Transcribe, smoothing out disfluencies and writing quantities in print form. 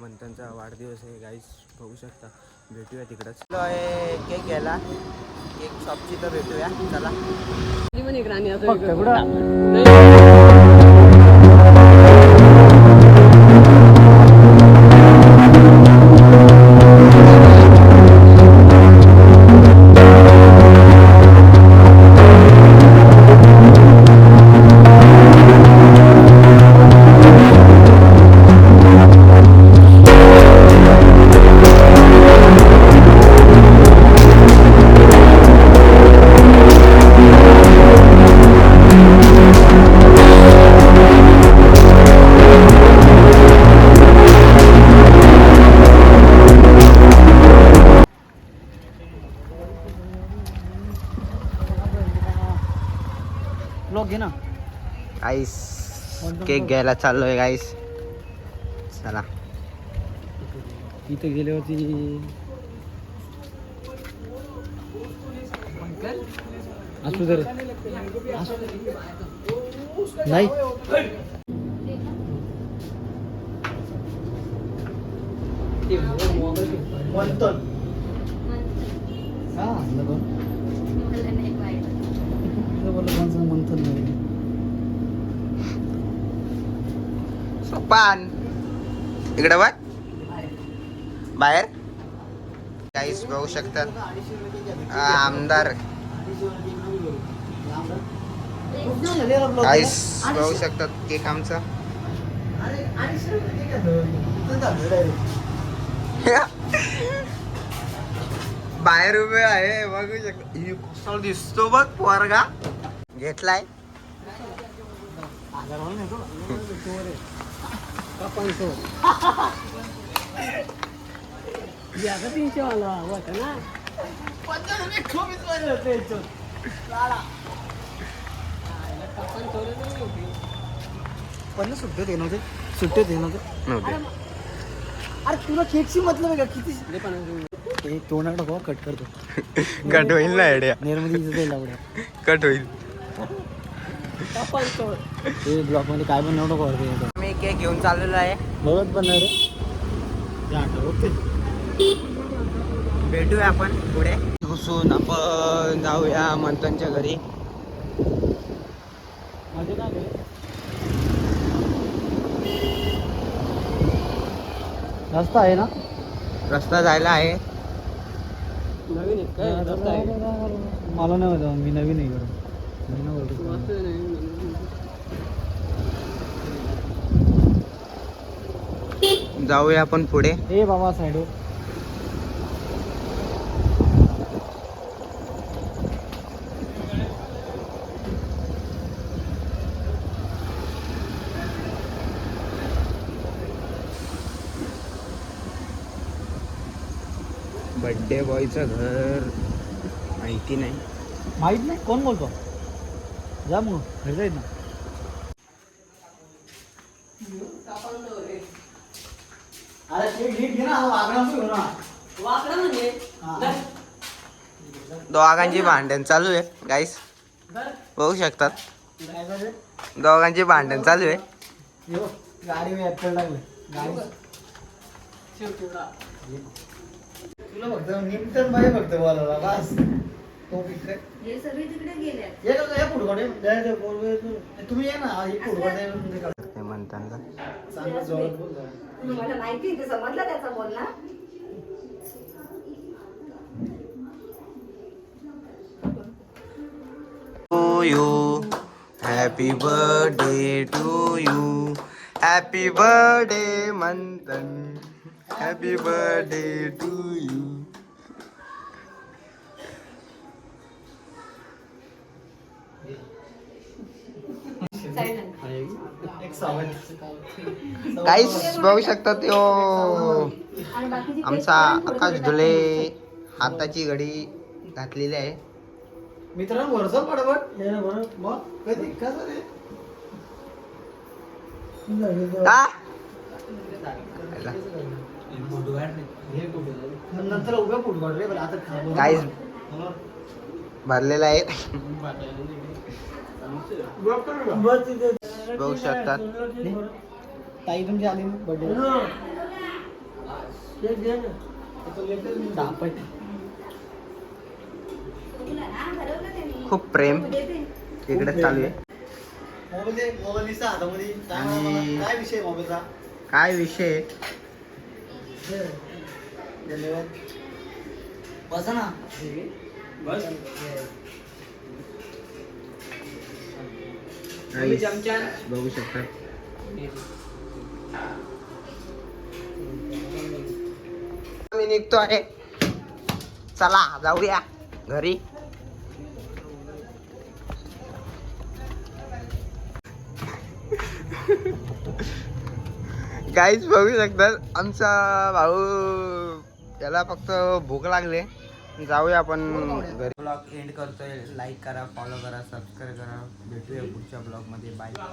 मंथनचा वाढदिवस आहे गाईस, बघू शकता. भेटूया तिकडंच. केक घ्यायला, केक शॉपची तर भेटूया. चला. घे ना गाईस, केक घ्यायला चाललोय गाईस. चला. इथे गेल्यावरती असू दे नाही. सोपान इकडे बघ बाहेर. गाईस बघू शकतात आमदार. गाईस बघू शकतात केक आमचा. बाहेर उभे आहे बघू शकता. दिसतो बघ पोरगा घेतलाय. सुट्टे दे नव्हते. अरे तुला केकची मतलब आहे का? किती तोंडाकडे भाऊ कट करतो. कट होईल ना आयडिया. नेरमध्ये कट होईल. ते ब्लॉक मध्ये काय पण नको. मी केक घेऊन चाललेलो आहे. बघत पण नाही रे. भेटूया आपण पुढे. घुसून आपण जाऊया मंथनच्या घरी. रस्ता आहे ना? रस्ता जायला आहे. नवीन मला नाही माहिती, मी नवीन आहे इकडं. जाऊया आपण पुढे. ए बाबा साईड. बर्थडे बॉयचं घर माहिती नाही. माहित नाही कोण बोलतो? जा मग घरी जाईल ना. दोघांची भांडण चालू आहे गाईस, बघू शकतात. दोघांची भांडण चालू आहे. गाडी लागले तुला फक्त निमटन बाई फक्त बोलायला बस. तो हे सगळे तिकडे गेले. तुम्ही या ना. ते म्हणताना मला माहिती आहे, समजला त्याचा बोलला. To you, happy birthday to you, happy birthday Manthan, happy birthday to you. काहीच बघू शकता. तो आमचा आकाश धुले हाताची घडी घातलेली आहे. मित्रांनो वरचा पडपट मग कधी कसं रे नंतर उभ्या फुटबॉल रे. आता काहीच भरलेला आहे. बघू शकतात. ताई तुमची आली बर्थडे. खूप प्रेम इकडे चालू आहे. मोबाईल दिसता हातामध्ये. आणि- काय विषय मोबाईलचा? काय विषय बसा ना. बघू शकता. मी निघतो आहे. चला जाऊया घरी. गाईज बघू शकतात आमचा भाऊ, त्याला फक्त भूक लागले. जाऊया आपण घरी. ब्लॉग एंड करतोय. लाईक करा, फॉलो करा, सबस्क्राईब करा. भेटूया पुढच्या ब्लॉग मध्ये. बाय.